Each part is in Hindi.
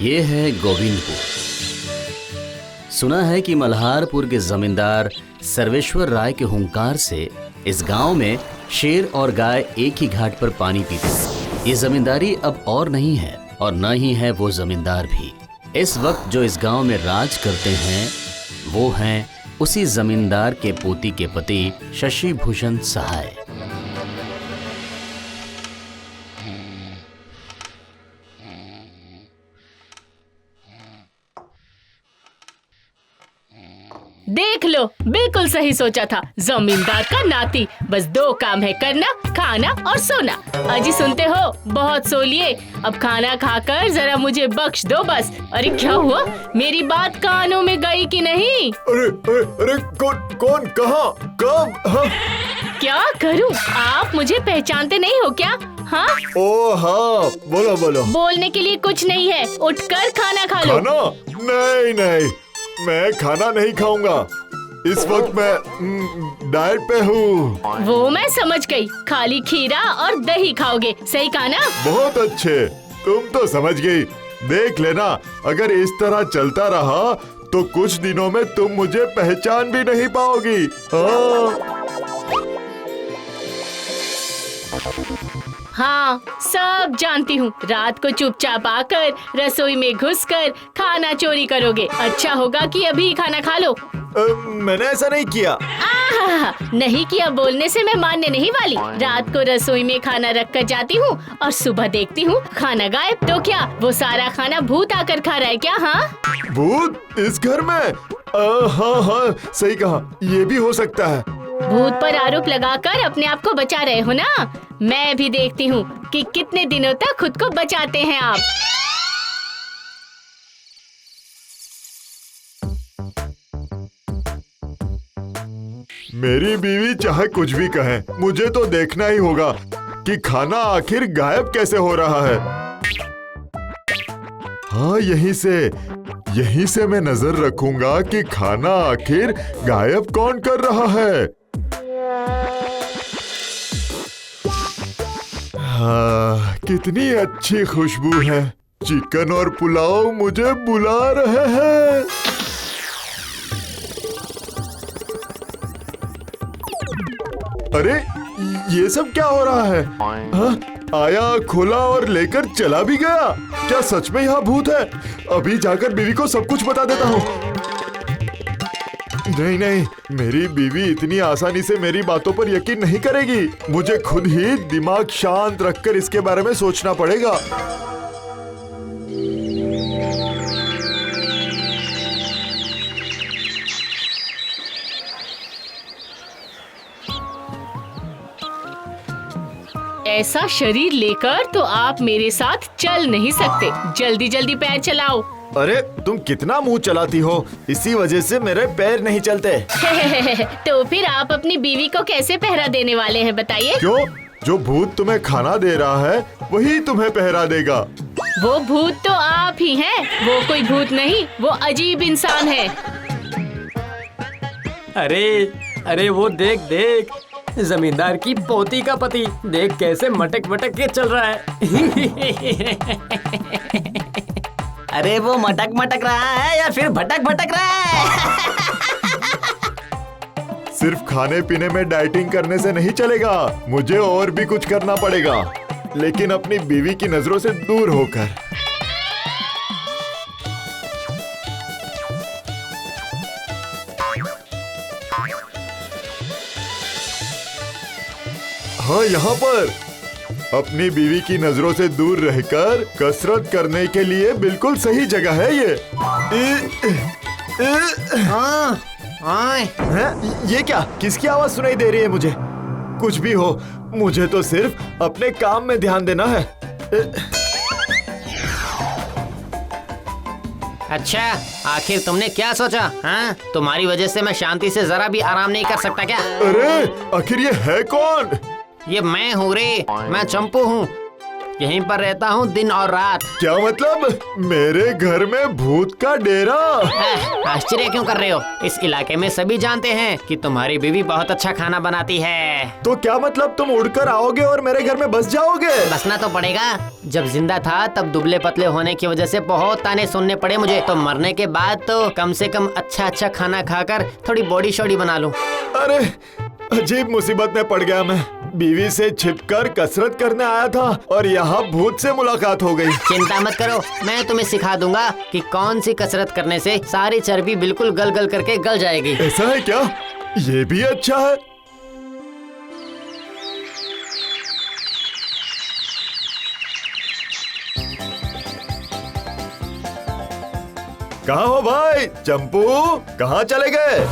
ये है गोविंदपुर। सुना है कि मल्हारपुर के जमींदार सर्वेश्वर राय के हुंकार से इस गांव में शेर और गाय एक ही घाट पर पानी पीते थे। ये जमींदारी अब और नहीं है और न ही है वो जमींदार भी। इस वक्त जो इस गांव में राज करते हैं वो हैं उसी जमींदार के पोती के पति शशि भूषण सहाय। देख लो, बिल्कुल सही सोचा था। जमींदार का नाती, बस दो काम है करना, खाना और सोना। अजी सुनते हो, बहुत सो लिए, अब खाना खाकर जरा मुझे बख्श दो बस। अरे क्या हुआ, मेरी बात कानों में गई कि नहीं? अरे अरे अरे कौन कहाँ कब? हाँ? क्या करूं, आप मुझे पहचानते नहीं हो क्या? हाँ? ओ हाँ, बोलो बोलो। बोलने के लिए कुछ नहीं है, उठकर खाना खा लो। खाना? नहीं नहीं, मैं खाना नहीं खाऊंगा। इस वक्त मैं डाइट पे हूँ। वो मैं समझ गई, खाली खीरा और दही खाओगे, सही कहा ना? बहुत अच्छे, तुम तो समझ गई। देख लेना, अगर इस तरह चलता रहा तो कुछ दिनों में तुम मुझे पहचान भी नहीं पाओगी। हाँ, सब जानती हूँ। रात को चुपचाप आकर रसोई में घुसकर खाना चोरी करोगे। अच्छा होगा कि अभी खाना खा लो। मैंने ऐसा नहीं किया। नहीं किया बोलने से मैं मानने नहीं वाली। रात को रसोई में खाना रख कर जाती हूँ और सुबह देखती हूँ खाना गायब। तो क्या वो सारा खाना भूत आकर खा रहा है क्या? हाँ, भूत इस घर में? हाँ हाँ, सही कहा, ये भी हो सकता है। भूत पर आरोप लगाकर अपने आप को बचा रहे हो ना? मैं भी देखती हूँ कि कितने दिनों तक खुद को बचाते हैं आप। मेरी बीवी चाहे कुछ भी कहे, मुझे तो देखना ही होगा कि खाना आखिर गायब कैसे हो रहा है। हाँ, यहीं से मैं नजर रखूंगा कि खाना आखिर गायब कौन कर रहा है। हाँ, कितनी अच्छी खुशबू है। चिकन और पुलाव मुझे बुला रहे हैं। अरे ये सब क्या हो रहा है? हाँ, आया, खोला और लेकर चला भी गया। क्या सच में यहाँ भूत है? अभी जाकर बीवी को सब कुछ बता देता हूँ। नहीं नहीं, मेरी बीवी इतनी आसानी से मेरी बातों पर यकीन नहीं करेगी। मुझे खुद ही दिमाग शांत रखकर इसके बारे में सोचना पड़ेगा। ऐसा शरीर लेकर तो आप मेरे साथ चल नहीं सकते। जल्दी जल्दी पैर चलाओ। अरे तुम कितना मुंह चलाती हो, इसी वजह से मेरे पैर नहीं चलते। तो फिर आप अपनी बीवी को कैसे पहरा देने वाले हैं, बताइए? क्यों? जो भूत तुम्हें खाना दे रहा है वही तुम्हें पहरा देगा। वो भूत तो आप ही हैं। वो कोई भूत नहीं, वो अजीब इंसान है। अरे अरे वो देख देख, जमींदार की पोती का पति, देख कैसे मटक मटक के चल रहा है। अरे वो मटक मटक रहा है या फिर भटक भटक रहा है? सिर्फ खाने पीने में डाइटिंग करने से नहीं चलेगा, मुझे और भी कुछ करना पड़ेगा, लेकिन अपनी बीवी की नजरों से दूर होकर। हाँ, यहाँ पर अपनी बीवी की नजरों से दूर रहकर कसरत करने के लिए बिल्कुल सही जगह है ये। ये क्या? किसकी आवाज सुनाई दे रही है मुझे? कुछ भी हो, मुझे तो सिर्फ अपने काम में ध्यान देना है। अच्छा, आखिर तुमने क्या सोचा? हाँ, तुम्हारी वजह से मैं शांति से जरा भी आराम नहीं कर सकता क्या? अरे आखिर ये है कौन? ये मैं हूँ रे, मैं चंपू हूँ। यहीं पर रहता हूँ दिन और रात। क्या मतलब? मेरे घर में भूत का डेरा? आश्चर्य क्यों कर रहे हो? इस इलाके में सभी जानते हैं कि तुम्हारी बीवी बहुत अच्छा खाना बनाती है। तो क्या मतलब तुम उड़कर आओगे और मेरे घर में बस जाओगे? बसना तो पड़ेगा। जब जिंदा था तब दुबले पतले होने की वजह से बहुत ताने सुनने पड़े मुझे, तो मरने के बाद तो कम से कम अच्छा खाना खाकर थोड़ी बॉडी शॉडी बना लूं। अरे अजीब मुसीबत में पड़ गया मैं। बीवी से छिपकर कसरत करने आया था और यहाँ भूत से मुलाकात हो गई। चिंता मत करो, मैं तुम्हें सिखा दूंगा कि कौन सी कसरत करने से सारी चर्बी बिल्कुल गल गल करके गल जाएगी। ऐसा है क्या? ये भी अच्छा है। कहाँ हो भाई? चंपू कहाँ चले गए?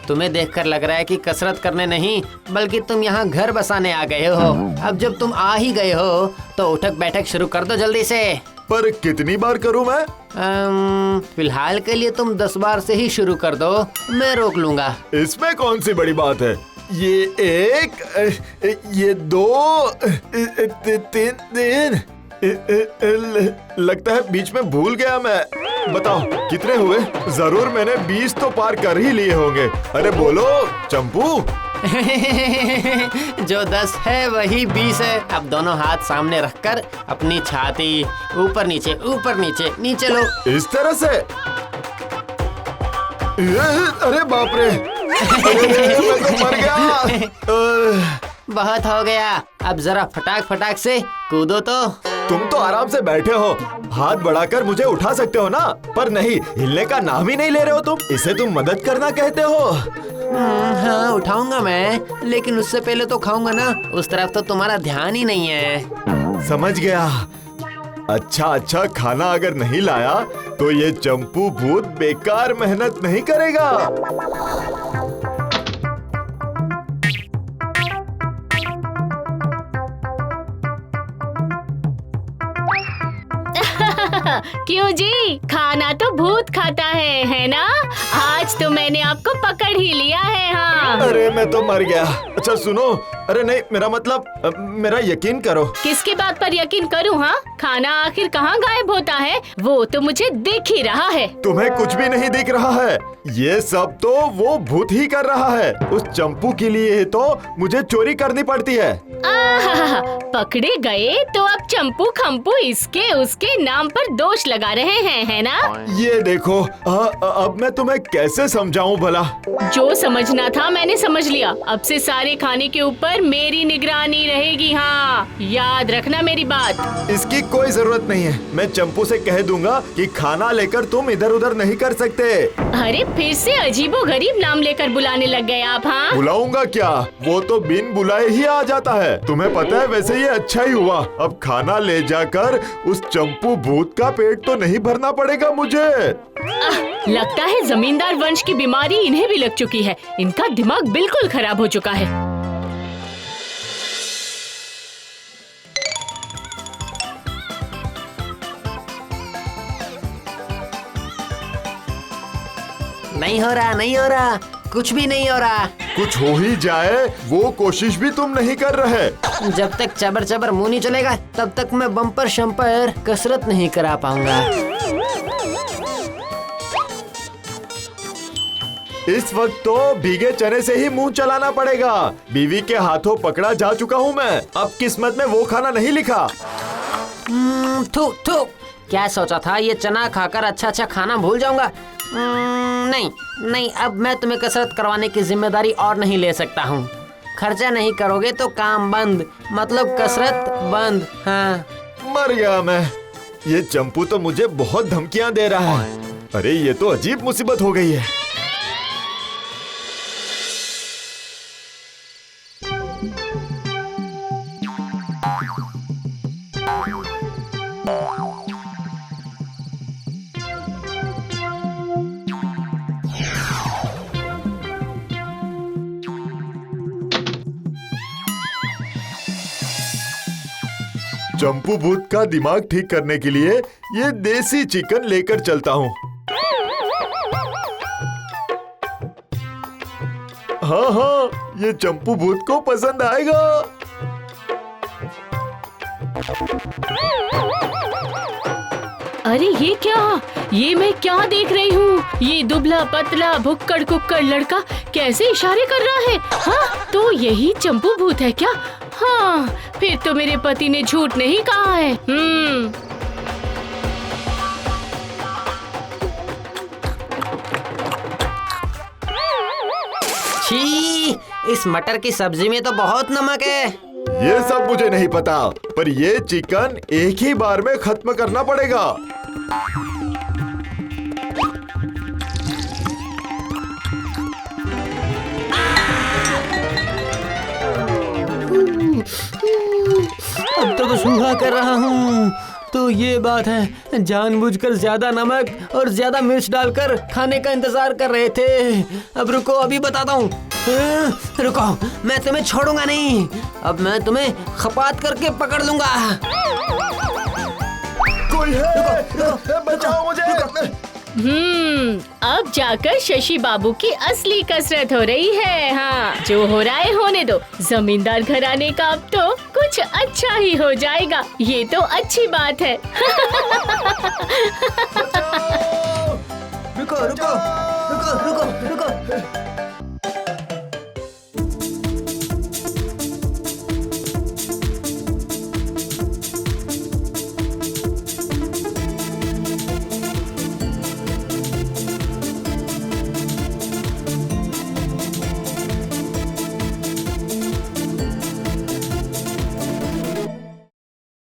तुम्हें देखकर लग रहा है कि कसरत करने नहीं बल्कि तुम यहाँ घर बसाने आ गए हो। अब जब तुम आ ही गए हो तो उठक बैठक शुरू कर दो जल्दी से। पर कितनी बार करूँ मैं? फिलहाल के लिए तुम 10 बार से ही शुरू कर दो, मैं रोक लूंगा। इसमें कौन सी बड़ी बात है? ये 1, ये 2, 3 लगता है बीच में भूल गया मैं। बताओ कितने हुए? जरूर मैंने 20 तो पार कर ही लिए होंगे। अरे बोलो चंपू। जो 10 है वही 20 है। अब दोनों हाथ सामने रखकर अपनी छाती ऊपर नीचे नीचे लो। इस तरह से? अरे बाप रे, अरे मैं तो मर गया। बहुत हो गया, अब जरा फटाक से कूदो तो। तुम तो आराम से बैठे हो, हाथ बढ़ाकर मुझे उठा सकते हो ना, पर नहीं, हिलने का नाम ही नहीं ले रहे हो तुम। इसे तुम मदद करना कहते हो? हाँ उठाऊंगा मैं, लेकिन उससे पहले तो खाऊंगा ना। उस तरफ तो तुम्हारा ध्यान ही नहीं है। समझ गया। अच्छा खाना अगर नहीं लाया तो ये चंपू भूत बेकार मेहनत नहीं करेगा। क्यों जी, खाना तो भूत खाता है ना? आज तो मैंने आपको पकड़ ही लिया है। हाँ अरे मैं तो मर गया। अच्छा सुनो, अरे नहीं, मेरा मतलब मेरा यकीन करो। किसकी बात पर यकीन करूँ? हाँ, खाना आखिर कहाँ गायब होता है वो तो मुझे दिख ही रहा है। तुम्हें कुछ भी नहीं दिख रहा है, ये सब तो वो भूत ही कर रहा है। उस चंपू के लिए तो मुझे चोरी करनी पड़ती है। पकड़े गए तो अब चंपू खम्पू इसके उसके नाम पर दोष लगा रहे हैं, है ना? ये देखो, अब मैं तुम्हें कैसे समझाऊं भला? जो समझना था मैंने समझ लिया। अब से सारे खाने के ऊपर मेरी निगरानी रहेगी। हाँ, याद रखना मेरी बात। इसकी कोई जरूरत नहीं है, मैं चंपू से कह दूंगा कि खाना लेकर तुम इधर उधर नहीं कर सकते। अरे फिर से अजीबोगरीब नाम लेकर बुलाने लग गए आप। हाँ, बुलाऊंगा क्या? वो तो बिन बुलाए ही आ जाता है। तुम्हें पता है, वैसे ये अच्छा ही हुआ। अब खाना ले जाकर उस चंपू भूत का पेट तो नहीं भरना पड़ेगा मुझे। लगता है जमींदार वंश की बीमारी इन्हें भी लग चुकी है। इनका दिमाग बिल्कुल खराब हो चुका है। नहीं हो रहा, कुछ भी नहीं हो रहा। कुछ हो ही जाए वो कोशिश भी तुम नहीं कर रहे। जब तक चबर चबर मुंह नहीं चलेगा तब तक मैं बम्पर शम्पर कसरत नहीं करा पाऊंगा। इस वक्त तो भीगे चने से ही मुंह चलाना पड़ेगा। बीवी के हाथों पकड़ा जा चुका हूँ मैं। अब किस्मत में वो खाना नहीं लिखा। थू थू, क्या सोचा था ये चना खाकर अच्छा खाना भूल जाऊंगा? नहीं, अब मैं तुम्हें कसरत करवाने की जिम्मेदारी और नहीं ले सकता हूँ। खर्चा नहीं करोगे तो काम बंद, मतलब कसरत बंद। हाँ, मर गया मैं। ये चंपू तो मुझे बहुत धमकियां दे रहा है। अरे ये तो अजीब मुसीबत हो गई है। चंपू भूत का दिमाग ठीक करने के लिए ये देसी चिकन लेकर चलता हूँ। हाँ, ये चंपू भूत को पसंद आएगा। अरे ये मैं क्या देख रही हूँ? ये दुबला पतला भुक्कड़ कुक्कड़ लड़का कैसे इशारे कर रहा है? हाँ, तो यही चंपू भूत है क्या? हाँ, फिर तो मेरे पति ने झूठ नहीं कहा है। छी, इस मटर की सब्जी में तो बहुत नमक है। ये सब मुझे नहीं पता, पर ये चिकन एक ही बार में खत्म करना पड़ेगा। अब तो सूखा कर रहा हूँ। तो ये बात है, जानबूझकर ज्यादा नमक और ज्यादा मिर्च डालकर खाने का इंतजार कर रहे थे। अब रुको, अभी बताता हूँ। रुको, मैं तुम्हें छोड़ूंगा नहीं। अब मैं तुम्हें खपात करके पकड़ लूंगा। कोई है? बचाओ मुझे। अब जाकर शशि बाबू की असली कसरत हो रही है। हाँ, जो हो रहा है होने दो। जमींदार घराने का अब तो कुछ अच्छा ही हो जाएगा। ये तो अच्छी बात है। रुको रुको रुको रुको रुको।